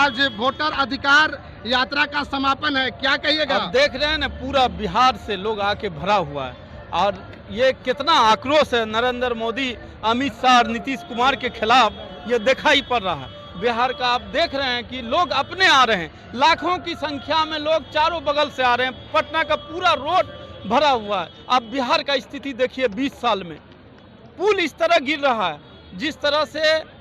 आज वोटर अधिकार यात्रा का समापन है, क्या कहिएगा? आप देख रहे हैं ना, पूरा बिहार से लोग आके भरा हुआ है और ये कितना आक्रोश है नरेंद्र मोदी, अमित शाह और नीतीश कुमार के खिलाफ, ये दिखाई पड़ रहा है। बिहार का आप देख रहे हैं कि लोग अपने आ रहे हैं, लाखों की संख्या में लोग चारों बगल से आ रहे हैं। पटना का पूरा रोड भरा हुआ है। अब बिहार का स्थिति देखिए, 20 साल में पुल इस तरह गिर रहा है, जिस तरह से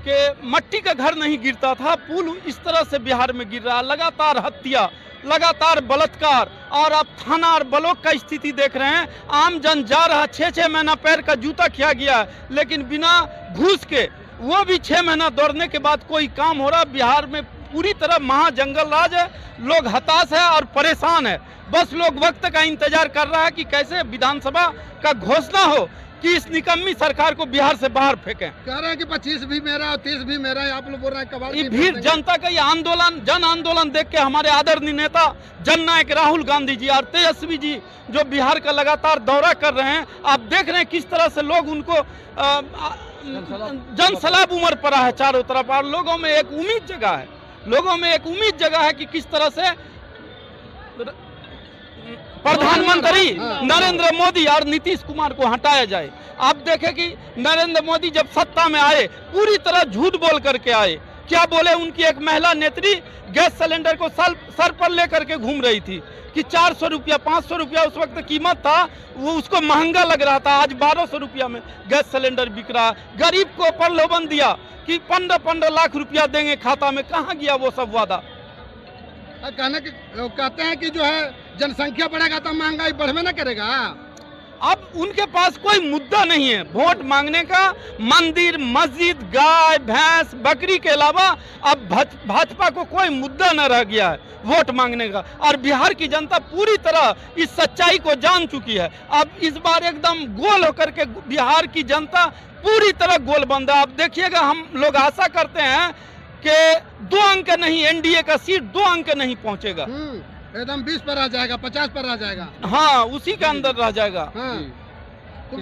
कि मट्टी का घर नहीं गिरता था, पुल इस तरह से बिहार में गिर रहा है। लगातार हत्या, लगातार बलात्कार, और अब थाना और ब्लॉक का स्थिति देख रहे हैं। आम जन जा रहा, 6-6 महीना पैर का जूता किया गया है, लेकिन बिना घूस के, वो भी 6 महीना दौड़ने के बाद कोई काम हो रहा। बिहार में पूरी तरह महाजंगल राज है, लोग हताश है और परेशान है। बस लोग वक्त का इंतजार कर रहा है कि कैसे विधानसभा का घोषणा हो कि इस निकम्मी सरकार को बिहार से बाहर फेंकें। कह रहे हैं कि 25 भी मेरा और 30 भी मेरा है, आप लोग बोल रहे हैं कबाड़। ये भीड़ जनता का ये आंदोलन, जन आंदोलन देख के हमारे आदरणीय नेता जननायक राहुल गांधी जी और तेजस्वी जी जो बिहार का लगातार दौरा कर रहे हैं, आप देख रहे हैं किस तरह से लोग उनको जनसैलाब उमड़ पड़ा है चारों तरफ, और लोगों में एक उम्मीद जगह है, लोगों में एक उम्मीद जगह है कि किस तरह से प्रधानमंत्री नरेंद्र मोदी और नीतीश कुमार को हटाया जाए। आप देखें कि नरेंद्र मोदी जब सत्ता में आए, पूरी तरह झूठ बोल करके आए। क्या बोले? उनकी एक महिला नेत्री गैस सिलेंडर को सर पर लेकर के घूम रही थी कि 400 रुपया 500 रुपया उस वक्त कीमत था, वो उसको महंगा लग रहा था। आज 1200 रुपया में गैस सिलेंडर बिक रहा। गरीब को प्रलोभन दिया कि 15-15 लाख रुपया देंगे खाता में। कहाँ गया वो सब वादा? कहते हैं कि जो है जनसंख्या बढ़ेगा तो महंगाई बढ़वे ना करेगा। अब उनके पास कोई मुद्दा नहीं है वोट मांगने का। मंदिर, मस्जिद, गाय, भैंस, बकरी के अलावा अब भाजपा को कोई मुद्दा न रह गया है वोट मांगने का। और बिहार की जनता पूरी तरह इस सच्चाई को जान चुकी है। अब इस बार एकदम गोल होकर के बिहार की जनता पूरी तरह गोल बंद है। अब देखिएगा, हम लोग आशा करते हैं कि 2 अंक नहीं, एनडीए का सीट 2 अंक नहीं पहुंचेगा, एकदम 20 पर आ जाएगा, 50 पर आ जाएगा। हाँ, उसी के अंदर रह जाएगा। हाँ। तो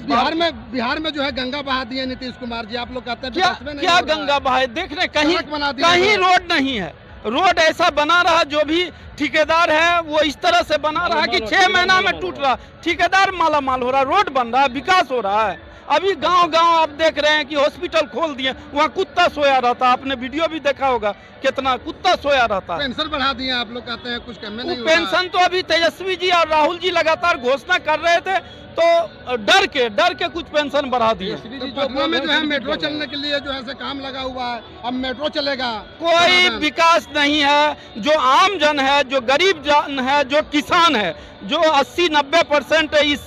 बिहार में जो है गंगा बहा दिए नीतीश कुमार जी। आप लोग कहते हैं क्या गंगा बहाए? देख रहे कहीं रोड नहीं है। रोड ऐसा बना रहा, जो भी ठेकेदार है वो इस तरह से बना रहा कि 6 महीना में टूट रहा। ठेकेदार माला माल हो रहा, रोड बन रहा, विकास हो रहा है। अभी गांव-गांव आप देख रहे हैं कि हॉस्पिटल खोल दिए, वहाँ कुत्ता सोया रहता। आपने वीडियो भी देखा होगा, कितना कुत्ता सोया रहता। पेंशन बढ़ा दिए, आप लोग कहते हैं कुछ कम में नहीं। पेंशन तो अभी तेजस्वी जी और राहुल जी लगातार घोषणा कर रहे थे, तो डर के कुछ पेंशन बढ़ा दिए। पटना में जो है मेट्रो चलने के लिए जो है काम लगा हुआ है, अब मेट्रो चलेगा। कोई विकास नहीं है। जो आम जन है, जो गरीब जन है, जो किसान है, जो 80-90% इस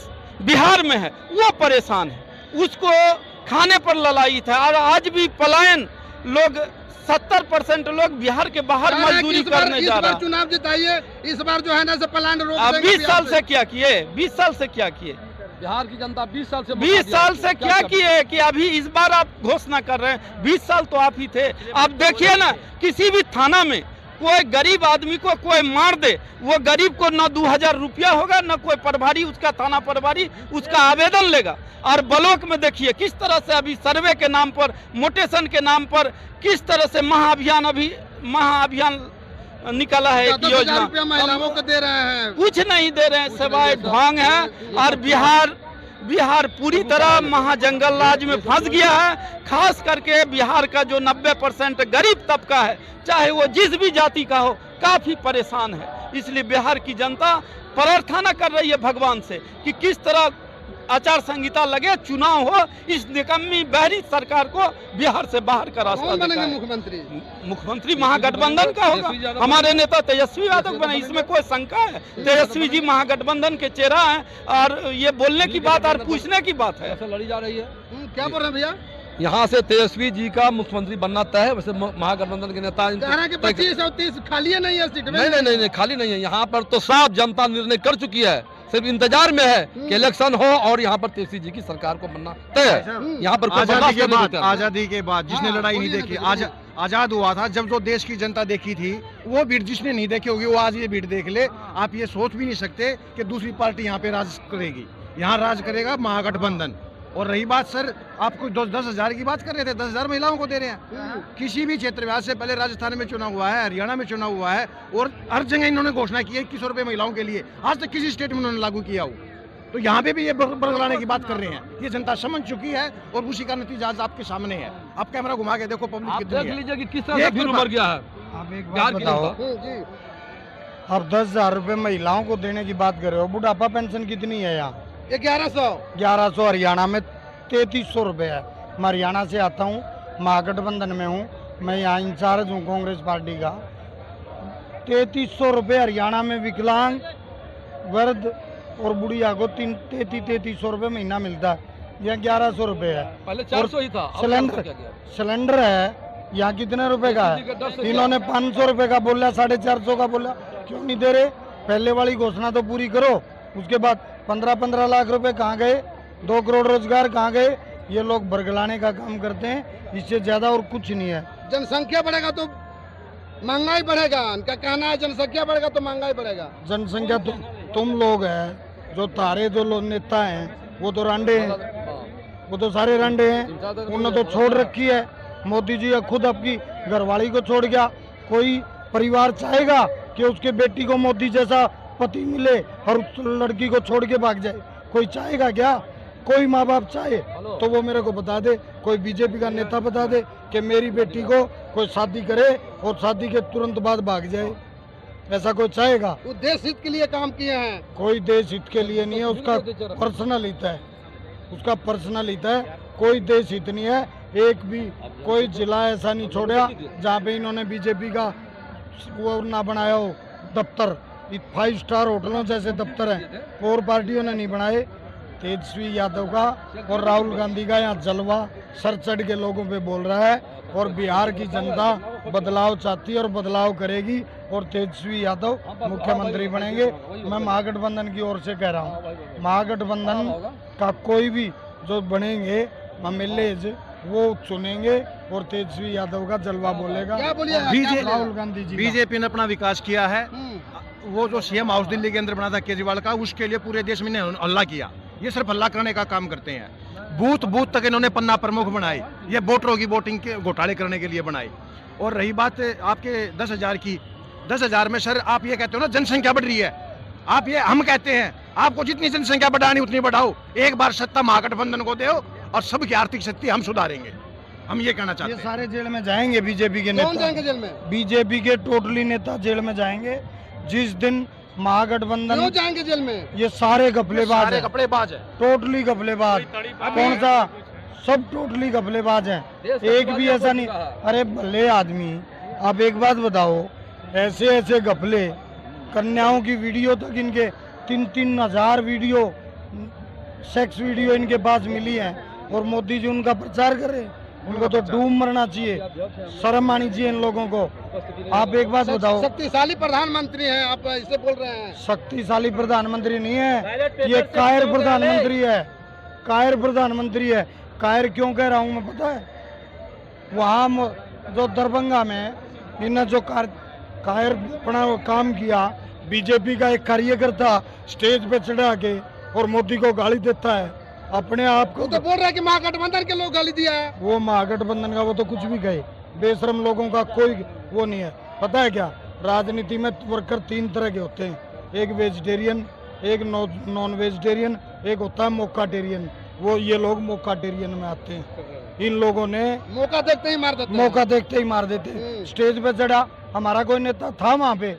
बिहार में है, वो परेशान है। उसको खाने पर ललायित है। और आज भी पलायन, लोग 70% लोग बिहार के बाहर मजदूरी करने जा रहा है। चुनाव जिताइए इस बार जो है ना, पलायन रोक देंगे। 20 साल से क्या किए? 20 साल से क्या किए? बिहार की जनता 20 साल से क्या किए कि अभी इस बार आप घोषणा कर रहे हैं? 20 साल तो आप ही थे। आप देखिए ना, किसी भी थाना में कोई गरीब आदमी को कोई मार दे, वो गरीब को न 2000 रुपया होगा, न कोई प्रभारी, उसका थाना प्रभारी उसका आवेदन लेगा। और ब्लॉक में देखिए किस तरह से अभी सर्वे के नाम पर, मोटेशन के नाम पर किस तरह से महाअभियान निकाला है। एक योजना महिलाओं को दे रहे हैं, कुछ नहीं दे रहे हैं, सिवाय ढोंग है। और बिहार पूरी तरह महाजंगल राज में फंस गया है। खास करके बिहार का जो 90% गरीब तबका है, चाहे वो जिस भी जाति का हो, काफी परेशान है। इसलिए बिहार की जनता प्रार्थना कर रही है भगवान से कि किस तरह आचार संहिता लगे, चुनाव हो, इस निकम्मी बहरी सरकार को बिहार से बाहर का रास्ता बनेंगे मुख्यमंत्री महागठबंधन का होगा। हमारे नेता तेजस्वी यादव बने, इसमें कोई शंका है? तेजस्वी जी महागठबंधन के चेहरा हैं, और ये बोलने की बात और पूछने की बात है। लड़ी जा रही है। क्या बोल रहे हैं भैया? यहाँ से तेजस्वी जी का मुख्यमंत्री बनना तय है। वैसे महागठबंधन के नेता 25 और 30 खाली नहीं है सीट में। नहीं, खाली नहीं है। यहाँ पर तो साफ जनता निर्णय कर चुकी है, सिर्फ इंतजार में है कि इलेक्शन हो और यहाँ पर तेजस्वी जी की सरकार को बनना तय है। यहाँ पर आजादी के बाद जिसने लड़ाई नहीं देखी, आजाद हुआ था जब जो देश की जनता देखी थी, वो भीड़ जिसने नहीं देखी होगी वो आज ये भीड़ देख ले। आप ये सोच भी नहीं सकते कि दूसरी पार्टी यहाँ पे राज करेगी। यहाँ राज करेगा महागठबंधन। और रही बात सर, आपको 10,000 की बात कर रहे थे, 10,000 महिलाओं को दे रहे हैं। किसी भी क्षेत्र में, आज से पहले राजस्थान में चुनाव हुआ है, हरियाणा में चुनाव हुआ है, और हर जगह इन्होंने घोषणा की है 2100 रुपये महिलाओं के लिए। आज तक किसी स्टेट में उन्होंने लागू किया हो, तो यहाँ पे भी ये बरगलाने की बात कर रहे हैं। ये जनता समझ चुकी है और उसी का नतीजा आज आपके सामने है। आप कैमरा घुमा के देखो, पब्लिक आप कितनी देख है। लीजिए कि किस तरह से भीड़ उमड़ गया है। आप एक बिहार बात की बताओ, जनता। अब 10,000 रुपये महिलाओं को देने की बात कर रहे हो, बुढ़ापा पेंशन कितनी है यहाँ? 1100 हरियाणा में 3300 रुपये है। मैं हरियाणा से आता हूँ, महागठबंधन में हूँ, मैं यहाँ इंचार्ज हूँ कांग्रेस पार्टी का। 3300 रुपये हरियाणा में विकलांग, वृद्ध और बुढ़िया को 3300 रुपये महीना मिलता है। यहाँ 1100 रुपये है। पहले 400 ही था, अब सिलेंडर 400 क्या गया? सिलेंडर है यहाँ कितने रुपए का किसी का दस से है? इन्होंने 500 रुपये का बोला, 450 का बोला, क्यों नहीं दे रहे? पहले वाली घोषणा तो पूरी करो। उसके बाद 15-15 लाख रुपए कहाँ गए? 2 करोड़ रोजगार कहाँ गए? ये लोग बरगलाने का काम करते हैं, इससे ज्यादा और कुछ नहीं है। जनसंख्या बढ़ेगा तो महंगाई बढ़ेगा, उनका कहना है जनसंख्या बढ़ेगा तो महंगाई बढ़ेगा। जनसंख्या तुम लोग हैं, जो तारे जो लोग नेता हैं वो तो रांडे हैं, वो तो सारे रांडे हैं, उन्होंने तो छोड़ रखी है। मोदी जी खुद अपनी घरवाली को छोड़ गया। कोई परिवार चाहेगा कि उसके बेटी को मोदी जैसा पति मिले और उस लड़की को छोड़ के भाग जाए? कोई चाहेगा क्या? कोई माँ बाप चाहे तो वो मेरे को बता दे, कोई बीजेपी का नेता बता दे कि मेरी बेटी को कोई शादी करे और शादी के तुरंत बाद भाग जाए। ऐसा कोई चाहेगा? वो देश हित के लिए काम किए हैं। कोई देश हित के लिए नहीं है, उसका पर्सनल हित है, उसका पर्सनल हित है। कोई देश हित नहीं है। एक भी कोई जिला ऐसा नहीं छोड़ा जहाँ पे इन्होंने बीजेपी का वो ना बनाया हो दफ्तर। 5 स्टार होटलों जैसे दफ्तर हैं, और पार्टियों ने नहीं बनाए। तेजस्वी यादव का और राहुल गांधी का यहाँ जलवा सर चढ़ के लोगों पे बोल रहा है, और बिहार की जनता बदलाव चाहती है और बदलाव करेगी, और तेजस्वी यादव मुख्यमंत्री बनेंगे। मैं महागठबंधन की ओर से कह रहा हूँ, महागठबंधन का कोई भी जो बनेंगे एमएलए वो चुनेंगे और तेजस्वी यादव का जलवा बोलेगा। क्या बोलिए राहुल गांधी जी बीजेपी ने अपना विकास किया है। वो जो सीएम हाउस दिल्ली के अंदर बना था केजरीवाल का, उसके लिए पूरे देश में इन्होंने हल्ला किया। ये सिर्फ हल्ला करने का काम करते हैं। बूथ बूथ तक इन्होंने पन्ना प्रमुख बनाई, ये वोटरों की वोटिंग के घोटाले करने के लिए बनाई। और रही बात आपके 10,000 की, 10,000 में सर आप ये कहते हो ना जनसंख्या बढ़ रही है, आप ये हम कहते हैं आपको जितनी जनसंख्या बढ़ानी उतनी बढ़ाओ। एक बार सत्ता महागठबंधन को दो और सबकी आर्थिक शक्ति हम सुधारेंगे। हम ये कहना चाहते ये हैं। सारे जेल में जाएंगे बीजेपी के कौन जाएंगे नेता, जेल में? बीजेपी के टोटली नेता जेल में जाएंगे। जिस दिन क्यों महागठबंधन, जाएंगे जेल में? ये सारे गफलेबाज सारे हैं, कपड़ेबाज है। टोटली गफलेबाज। कौन सा? सब टोटली गफलेबाज हैं, एक भी ऐसा नहीं। अरे भले आदमी, आप एक बात बताओ, ऐसे ऐसे गफले, कन्याओं की वीडियो तक इनके 3-3 हजार वीडियो, सेक्स वीडियो इनके पास मिली है, और मोदी जी उनका प्रचार कर रहे हैं। उनको तो डूब मरना चाहिए, शर्म आनी चाहिए इन लोगों को। आप एक बात बताओ, शक्तिशाली प्रधानमंत्री हैं, आप इससे बोल रहे हैं? शक्तिशाली प्रधानमंत्री नहीं है, ये कायर प्रधानमंत्री है, कायर प्रधानमंत्री है। कायर क्यों कह रहा हूँ मैं पता है? वहाँ जो दरभंगा में इन्हें जो कायर अपना काम किया, बीजेपी का एक कार्यकर्ता स्टेज पे चढ़ा के और मोदी को गाली देता है, अपने आप को वो तो बोल रहे हैं कि महागठबंधन के लोग गाली दिया है। वो महागठबंधन का वो तो कुछ भी कहे, बेशरम लोगों का कोई वो नहीं है। पता है क्या, राजनीति में वर्कर 3 तरह के होते हैं, एक वेजिटेरियन, एक नॉन वेजिटेरियन, एक होता है मोकाटेरियन। वो ये लोग मोकाटेरियन में आते हैं। इन लोगों ने मौका देखते ही मार देते हैं। मौका देखते ही मार देते हैं। स्टेज पे चढ़ा, हमारा कोई नेता था वहाँ पे,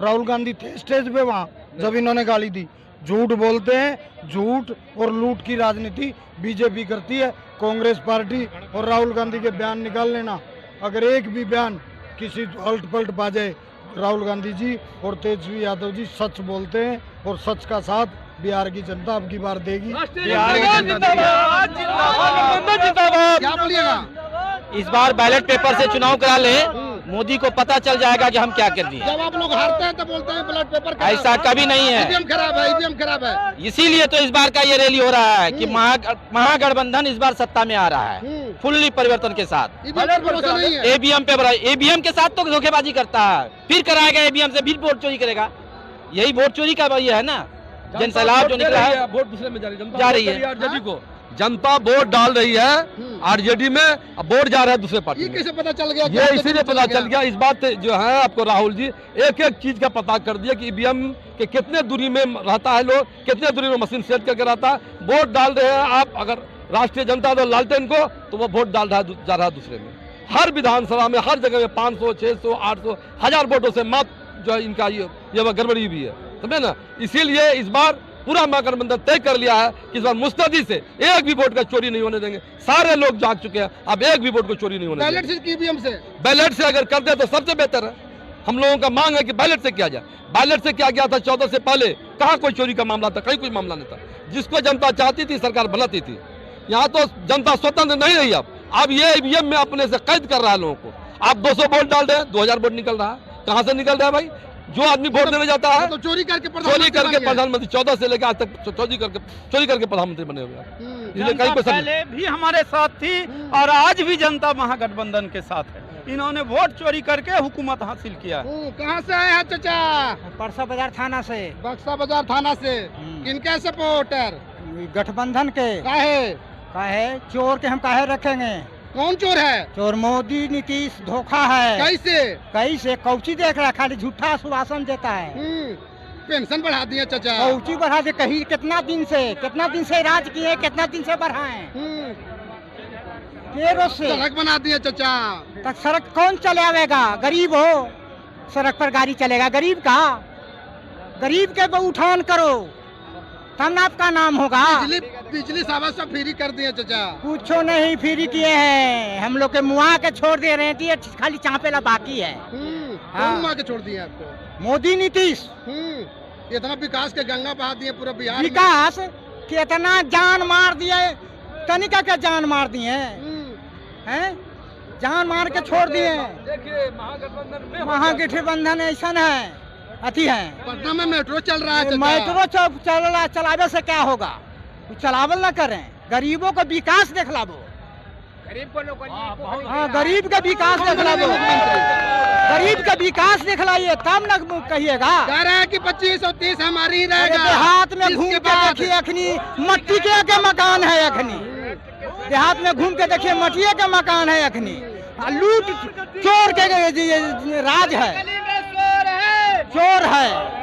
राहुल गांधी थे स्टेज पे वहाँ जब इन्होंने गाली दी। झूठ बोलते हैं, झूठ और लूट की राजनीति बीजेपी करती है। कांग्रेस पार्टी और राहुल गांधी के बयान निकाल लेना, अगर एक भी बयान किसी अल्ट पलट पा जाए, राहुल गांधी जी और तेजस्वी यादव जी सच बोलते हैं, और सच का साथ बिहार की जनता अब की बार देगी। क्या बोलिएगा? इस बार बैलेट पेपर से चुनाव करा ले, मोदी को पता चल जाएगा कि हम क्या कर दिए। जब आप लोग हारते हैं तो बोलते हैं ब्लड पेपर खराब ऐसा कभी नहीं है। ईवीएम खराब है, ईवीएम खराब है। इसीलिए तो इस बार का ये रैली हो रहा है कि महागठबंधन इस बार सत्ता में आ रहा है, फुल्ली परिवर्तन के साथ। ईवीएम पर भरोसा नहीं है। ईवीएम पे ईवीएम के साथ तो धोखेबाजी करता है, फिर कराएगा ईवीएम से, फिर वोट चोरी करेगा। यही वोट चोरी का ये है ना, जन सैलाब जो निकला है, वोट दूसरे में जा रही जा रही है। आरजेडी को जनता वोट डाल रही है आरजेडी में, अब वोट जा रहा है दूसरे पार्टी ये में। कैसे पता चल गया? ये इसीलिए पता चल गया, इस बात से जो है आपको राहुल जी एक एक चीज का पता कर दिया कि ईवीएम के कितने दूरी में रहता है लोग, कितने दूरी में मशीन सेट करके रहता है। वोट डाल रहे हैं आप अगर राष्ट्रीय जनता दल लालटेन को, तो वो वोट डाल रहा है जा रहा है दूसरे में। हर विधानसभा में हर जगह में 500, 600, 800, 1000 वोटों से मत जो है इनका ये गड़बड़ी भी है, समझे ना। इसीलिए इस बार पूरा महागठबंधन तय कर लिया है कि इस बार मुस्तैदी से एक भी वोट का चोरी नहीं होने देंगे। सारे लोग जाग चुके हैं, अब एक भी वोट को चोरी नहीं होने देंगे। बैलेट से ईवीएम से, बैलेट से अगर करते तो सबसे बेहतर है। हम लोगों का मांग है कि बैलेट से किया जाए। बैलेट से किया गया था 14 से पहले, कहाँ कोई चोरी का मामला था, कहीं कोई मामला नहीं था। जिसको जनता चाहती थी सरकार बनाती थी। यहाँ तो जनता स्वतंत्र नहीं रही। अब ये ईवीएम में अपने से कैद कर रहा है लोगों को। आप 200 वोट डाल रहे हैं, 2000 वोट निकल रहा है। कहाँ से निकल रहा है भाई? जो आदमी वोट देने जाता है तो चोरी करके प्रधानमंत्री 14 से लेकर आज तक चोरी करके प्रधानमंत्री बने हुए हैं। इसलिए कहीं कोई पहले भी हमारे साथ थी और आज भी जनता महागठबंधन के साथ है। इन्होंने वोट चोरी करके हुकूमत हासिल किया। कहाँ से आए हैं चाचा? परसा बाजार थाना से। बक्सा बाजार थाना से। किनके सपोर्टर? गठबंधन के। काहे चोर के हम काहे रखेंगे? कौन चोर है? चोर मोदी नीतीश धोखा है। कैसे कौची देख रहा है, खाली झूठा आश्वासन देता है। पेंशन बढ़ा दिया चाचा। कौची बढ़ा दे? कहीं कितना दिन से राज किए, कितना दिन से बढ़ाए से सड़क बना दिया चाचा। तक सड़क कौन चलावेगा? गरीब हो सड़क पर गाड़ी चलेगा? गरीब के उठान करो तब ना आपका नाम होगा। बिजली सब फ्री कर दिए चाचा। कुछ नहीं फ्री किए हैं, हम लोग के मुआ के छोड़ दे रहे हैं। खाली चापेला बाकी है। कौन मुआ के छोड़ दिए आपको? मोदी नीतीश। इतना विकास के गंगा बहा दिए पूरा बिहार। विकास कितना जान मार दिए, तनिका के जान मार दिए हैं, जान मार के छोड़ दिए। देखिए महागठबंधन ऐसा है अति है। पटना में मेट्रो चल रहा है। मेट्रो चलावे से क्या होगा? चलावल न करें, गरीबों को विकास दिखलाबो। गरीब का विकास दिखलाबो। गरीब का विकास दिखलाइए तब न कहिएगा। कह रहा है कि 2530 हमारी ही रहेगा। देहात में घूम के देखिए, अखनी मट्टी के मकान है। अखनी देहात में घूम के देखिए, मटिया के मकान है। अखनी लूट चोर के राज है, चोर है।